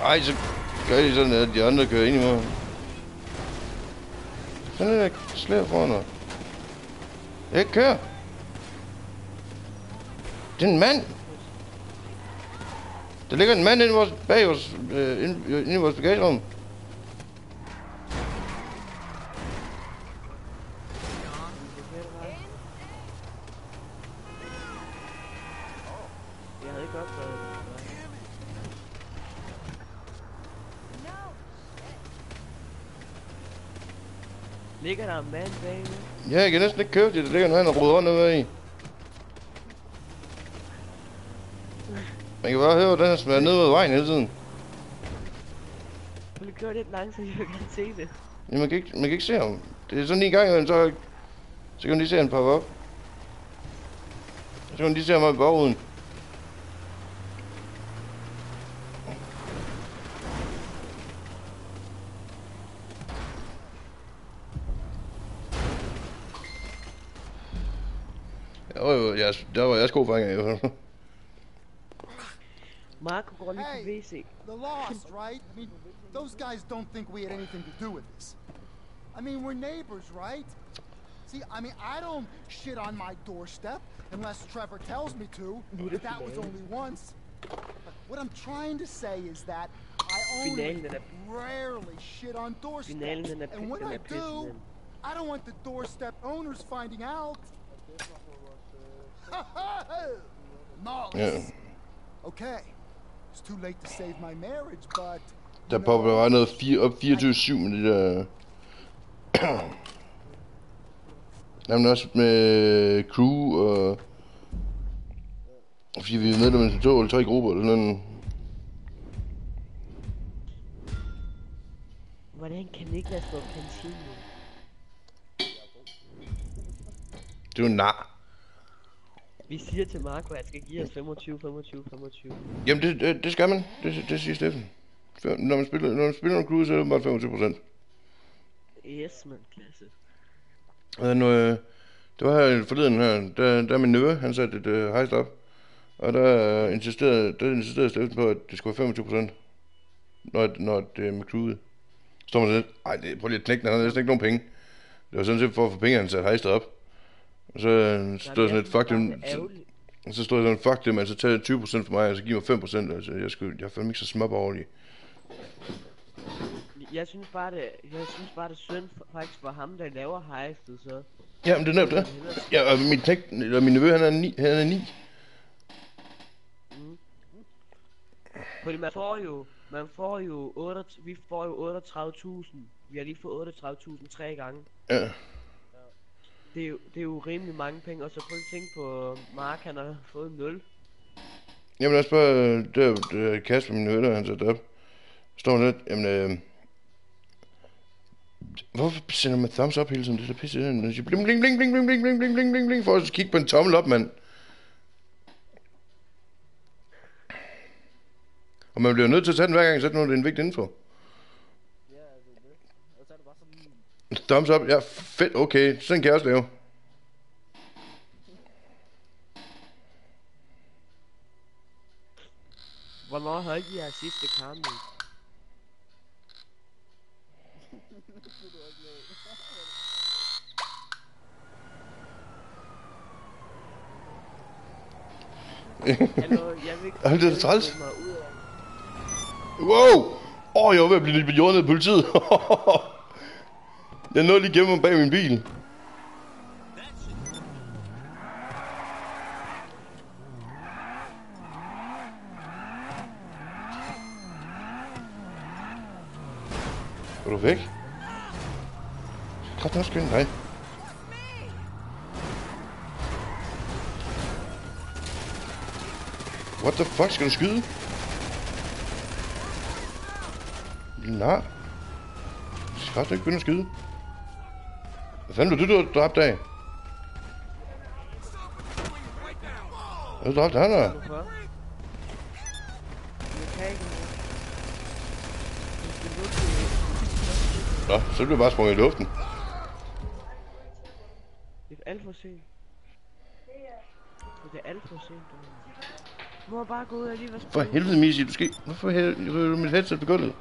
Ej, så gør de sådan, at de andre kører ind i mig. Sådan er der slæder foran mig. Jeg kører. Det er en mand. Der ligger en mand bag os, inde i vores bagagerum. Jeg havde ikke opdaget det. Ligger der en mand bagved? Ja, jeg kan næsten ikke køre det. Der ligger en mand og roder noget i. Man kan bare høre, at den har smadret ned mod vejen hele tiden. Vil du køre lidt langsomt, jeg vil gerne se det. Ja, man kan ikke se ham. Det er sådan en gang, så kan man lige se ham poppe op. Så kan man lige se ham op i bagruden. Der var jeg skofanger i hvert fald. Marco går lige på WC. The lost, right? I mean, those guys don't think we had anything to do with this. I mean, we're neighbors, right? See, I mean, I don't shit on my doorstep unless Trevor tells me to, but that was only once. What I'm trying to say is that I only rarely shit on doorsteps, and when I do, I don't want the doorstep owners finding out. Knowledge. Okay. It's too late to save my marriage, but der popper bare noget 24/7 med det der. Jamen også med crew og fordi vi er medlem af 2 eller 3 grupper eller sådan noget. Hvordan kan Niklas gå på kantinen? Det er jo nar. Vi siger til Marco, at han skal give os 25. Jamen det skal man. Det siger Steffen. Når man spiller nogle crew, så er det bare 25%. Yes, man, klasse. Det var her forleden her, der min nevø, han satte et hejst op. Og der insisterede Steffen på, at det skulle være 25%. Når det er med crewet. Så står man sådan lidt, ej, prøv lige at knække den, han havde næsten ikke nogen penge. Det var sådan set for at få penge, han satte hejstet op. Og så stod sådan lidt, fuck dem. Så stod jeg sådan, fuck dem, altså tag 20% for mig, og så giv mig 5%. Altså, jeg er fandme ikke så småborgerlig. Jeg synes bare, det er synd faktisk for ham, der laver hejstet, så. Ja, men det er nemt det. Ja, og min nevø, han er 9. Fordi vi får jo 38.000. Vi har lige fået 38.000 3 gange. Ja. Det er jo rimelig mange penge, og så prøv at tænke på Mark, han har fået 0. Jamen også bare, der Kasper, min nevø, han satte op. Står lidt, jamen hvorfor sender man thumbs up hele tiden? Det er da pisse den. Bling bling bling bling bling bling bling bling bling bling for at kigge på en tommel op, mand. Og man bliver nødt til at tage den hver gang, så er det en vigtig info. Ja, det er det. Og så er det bare sådan... Thumbs up, ja, fedt, okay, sådan kan jeg også lave. Hvornår holdt I jeres sidste kamp? Hallo, jeg vil ikke... Det er træls. Wow! Jeg var ved at blive hjortet af politiet. Jeg nåede lige gennem mig bag min bil. Er du væk? Kraft nok skynde dig. What the fuck, skal du skyde? Nej. Du skal faktisk ikke begynde at skyde. Hvad fanden var du dræbt af? Hvad dræbt han der? Nå, så bliver jeg bare sprunget i luften. Det er alt for sent. Det er alt for sent. Må jeg bare gå ud og lige være For helvede, Misi, du skal... Hvorfor ryger du mit headset på gulvet?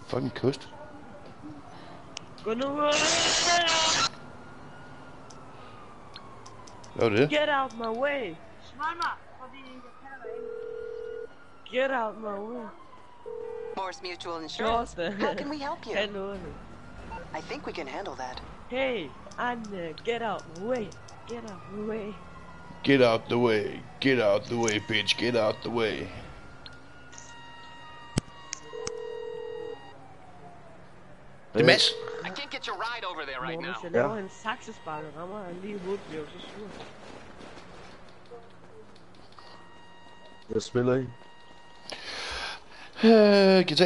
Fucking kost. Gå nu ud! Hvad var det? Get out my way! Svar mig, fordi jeg kan dig ikke. Get out my way! Morse Mutual Insurance. How can we help you? Hallo. I think we can handle that. Hey, Anne, get out my way! Get out my way! Get out the way. Get out the way, bitch. Get out the way. Det er Mads. I can't get your ride over there right now. Hvis jeg laver en saksespark og rammer han lige i hovedet, bliver jeg så sur. Jeg spiller i. Guitar.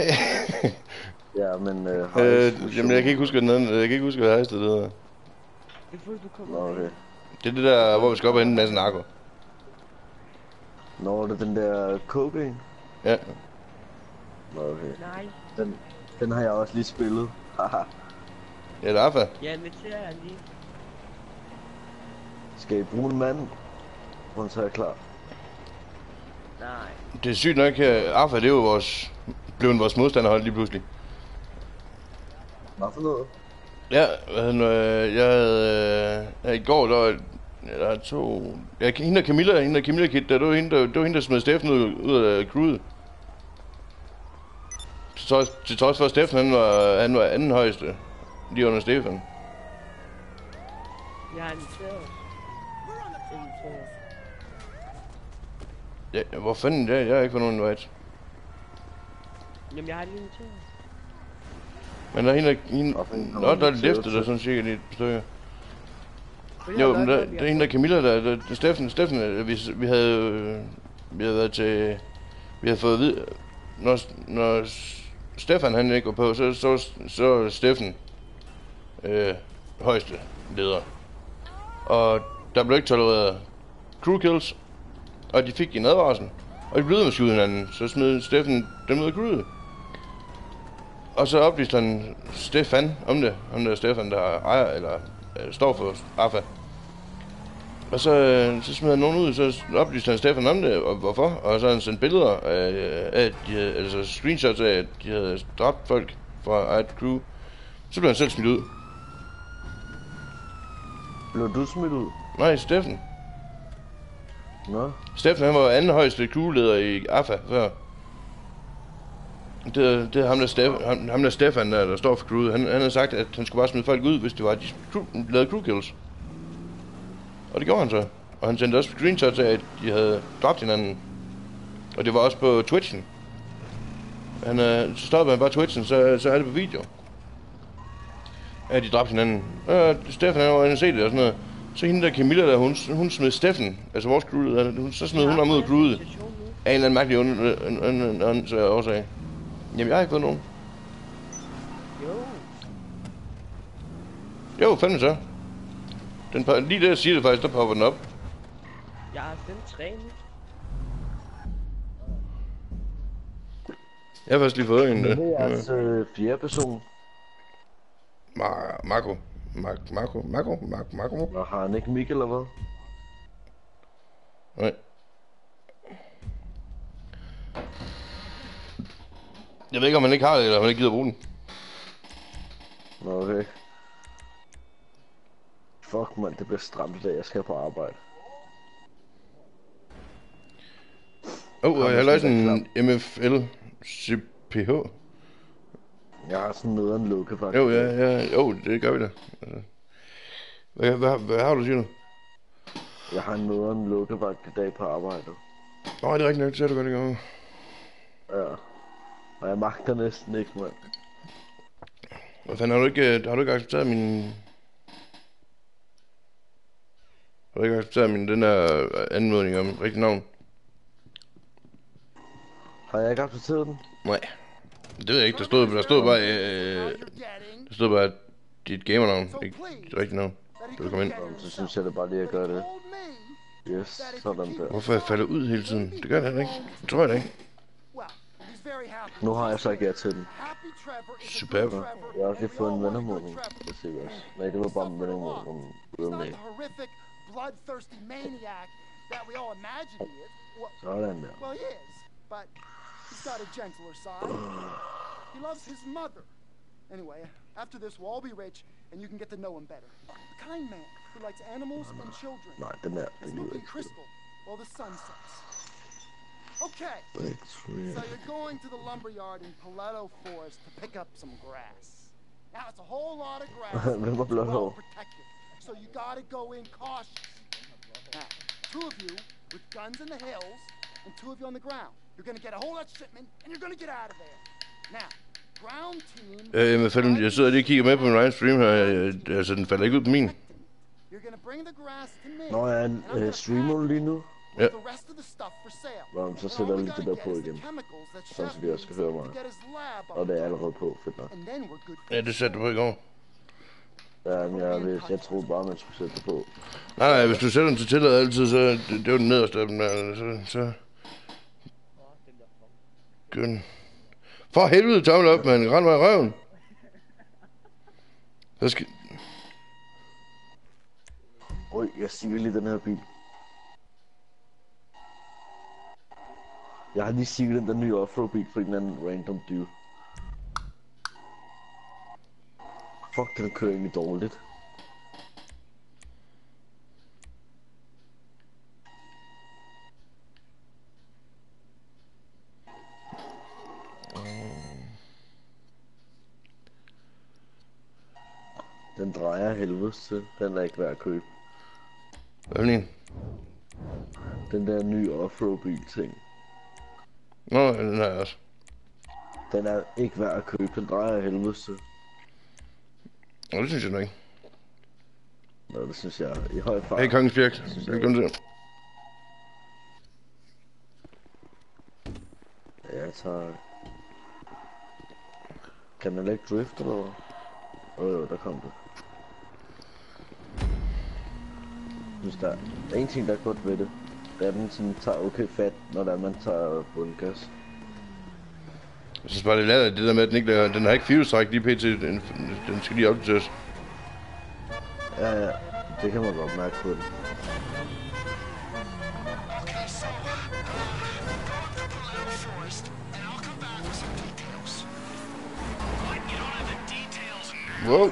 Ja, men... Jamen, jeg kan ikke huske den anden. Jeg kan ikke huske, hvad det hedder. Det er fordi, du kommer Nå, okay. Det er det der, hvor vi skal op og hente en masse narko. Nå, det er den der cocaine. Ja. Nå, okay. Nej. Den har jeg også lige spillet. Haha. Ja, det er Alpha. Ja, inviterer jeg lige. Skal I bruge en mand? Hun så er klar. Nej. Det er sygt nok, Alpha, det er jo blevet vores modstanderhold lige pludselig. Hvad for noget? Ja, jeg havde... i går, der var to... Ja, hende og Camilla Kid, det var hende, der smed Steffen ud af crewet. Til trods for, at Steffen, han var anden højeste. Lige under Steffen. Jeg er inviteret. Ja, hvor fanden, jeg har ikke fået nogen invite. Jamen, jeg har lige inviteret. Men der er hende... Nå, der er lidt efter, der er sådan cirka lige et stykker. Jo, men der er hende der Camilla, der Steffen, vi havde været til... Vi havde fået at vide... Når Stefan han ikke var på, så Steffen højeste leder. Og der blev ikke tolereret crew kills, og de fik en advarsel. Og de blev ved med at skyde hinanden, så smed Steffen dem ud af crewet. Og så oplyste han Stefan om det. Ham der Stefan, der ejer, eller står for AFA. Og så smed han nogen ud, så oplyste han Stefan om det, og hvorfor. Og så har han sendt billeder af, at de havde, altså screenshots af, at de havde dræbt folk fra eget crew. Så blev han selv smidt ud. Blev du smidt ud? Nej, Steffen. Nå. Steffen, han var anden højeste crewleder i AFA før. Det er ham der Stefan, der står for crewet. Han havde sagt, at han skulle bare smide folk ud, hvis det var, at de lavede crew kills. Og det gjorde han så. Og han sendte også screenshots af, at de havde dræbt hinanden. Og det var også på Twitchen. Så stoppede han bare Twitchen, så er det på video. At de dræbte hinanden. Stefan han var inde og se det og sådan noget. Så hende der Camilla der, hun smed Steffen, altså vores crew, så smed hun ham ud af crewet. Af en eller anden mærkelig årsag. Jamen jeg har ikke fået nogen. Jo, fandme så. Lige det jeg siger det faktisk, der popper den op. Jeg har stemt 3 nu. Jeg har faktisk lige fået en. Det er jeres fjerde person. Marco. Og har han ikke Mikkel eller hvad? Nej. Jeg ved ikke om han ikke har det, eller om han ikke gider bruge den. Nå, okay. Fuck man, det bliver stramt i dag, jeg skal på arbejde. Jeg har lavet sådan en MFL CPH. Jeg har sådan noget af en lukkevagt. Jo, det gør vi da. Hvad har du, siger du? Jeg har noget af en lukkevagt i dag på arbejde. Nå, det er rigtigt nok, det ser du godt i gang. Ja. Og jeg magter næsten ikke, mand. Hvad fanden, har du ikke accepteret min... Har du ikke accepteret den her anmodning om rigtig navn? Har jeg ikke accepteret den? Nej. Det ved jeg ikke, der stod bare dit gamernavn, ikke dit rigtige navn. Du kom ind. Så synes jeg det bare lige at gøre det. Yes, sådan der. Hvorfor jeg falder ud hele tiden? Det gør det ikke. Det tror jeg da ikke. Nu har jeg sagt ja til den. Superb. Jeg har også lige fået en vennermåling. Det ser vi også. Nej, det var bare en vennermåling uden det. bloodthirsty maniac that we all imagine he is. Sådan der. Well, he is, but he's got a gentler side. He loves his mother. Anyway, after this, we'll all be rich, and you can get to know him better. A kind man who likes animals and children. Nej, den der. It's smoking crystal while the sun sets. Okay, so you're going to the lumberyard in Paleto Forest to pick up some grass. Now, it's a whole lot of grass. It's well protected, so you gotta go in cautious. Now, 2 of you with guns in the hills, and 2 of you on the ground. You're gonna get a whole lot shipment, and you're gonna get out of there. Now, ground team... Hvad fanden, jeg sidder lige og kigger med på min egen stream her. Altså, den falder ikke ud på min. You're gonna bring the grass to me. Nå, jeg streamer lige nu. Ja. Nå, så sætter jeg lige det der på igen. Sådan så de også skal høre mig. Og det er allerede på, fedt nok. Ja, det satte du på i går. Ja, men jeg troede bare, man skulle sætte det på. Nej, hvis du sætter den til tillade altid, så det er jo den nederste af dem der, så... Gøn. For helvede, tommel op, man. Rend mig i røven. Så skal... Øj, jeg siger lige den her bil. Jeg har lige sigget den der nye offroad-bil for en anden random dude. Fuck, den kører egentlig dårligt. Den drejer helvedes til. Den er ikke værd at købe. Hvad er det? Den der nye offroad-bil ting. Nå, den er også. Den er ikke værd at købe. Den drejer helvedes til. Nå, det synes jeg nok ikke. Nå, det synes jeg i høj fart. Hey, Kongens Birk. Velkommen til. Ja, tak. Kan den ikke drift eller hvad? Jo, der kom det. Jeg synes, der er en ting, der er godt ved det. Det er, at den sådan tager okay fat, når der man tager bundgas. Jeg synes bare, det er lavet det der med, at den ikke lader, den har ikke firehjulstræk lige pt. Den skal lige opdateres. Ja, det kan man godt mærke på den. Wow.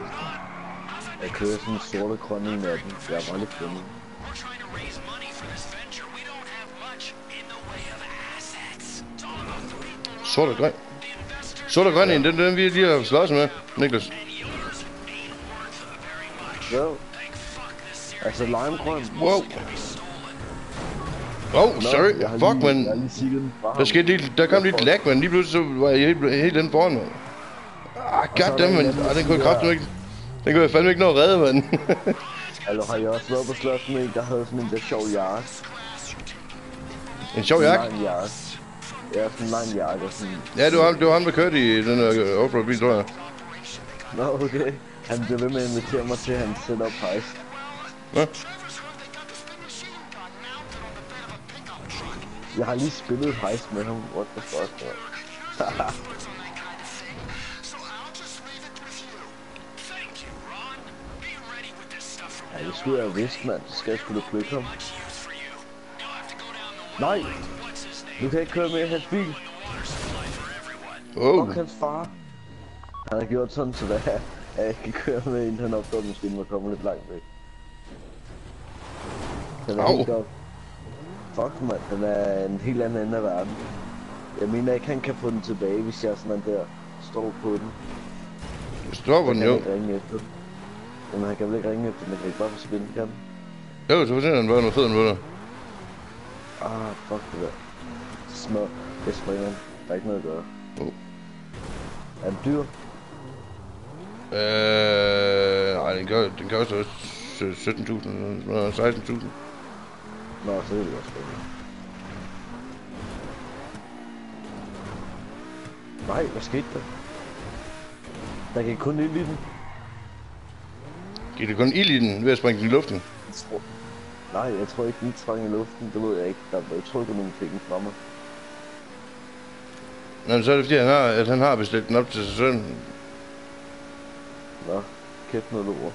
Jeg kører sådan en sort og grøn i natten. Jeg er bare lidt spændende. Sort og grøn. Sort og grøn ja. Den vi lige har slået med, Niklas. Jo. Altså limegrøn. Wow. Oh, sorry. Fuck, man. Der kom lidt lag, men lige pludselig så var jeg helt den foran mig. Goddammit, man. Den kunne kraftigt ikke. Den kunne jeg fandme ikke nå at redde, mand. Eller har jeg også været på slås med en, der havde sådan en der sjov jakke. En sjov jakke? Ja, sådan en lang jakke og sådan... Ja, det var ham, der kørte i den der offroad-bil, tror jeg. Nå, okay. Han blev ved med at invitere mig til hans setup heist. Nå? Jeg har lige spillet heist med ham. What the fuck, man. Ja, det skulle jeg have vidst, mand. Så skal jeg sgu da flytte ham. Nej! Du kan ikke køre med hans bil. Oh. Fuck hans far. Han har gjort sådan, så jeg ikke kan køre med, inden han opdagede, måske den var kommet lidt langt væk. Den er helt op. Fuck, mand. Den er en helt anden ende af verden. Jeg mener ikke, han kan få den tilbage, hvis jeg sådan der står på den. Du står på den, jo. Jamen, han kan vel ikke ringe efter den, han kan ikke bare forsvinde, kan den? Jo, så forsvinder den bare noget fedt på dig. Fuck det der. Smør. Det springer den. Der er ikke noget at gøre. Er den dyr? Nej, den koster 17.000, 16.000. Nå, så er det også spændende. Nej, hvad skete der? Der gik kun ild i den. Gik der kun ild i den ved at springe den i luften? Nej, jeg tror ikke, den sprang i luften. Det ved jeg ikke. Jeg tror ikke, nogen fik den fra mig. Nå, så er det fordi, han har bestilt den op til sig selv. Nå, kæft noget lort.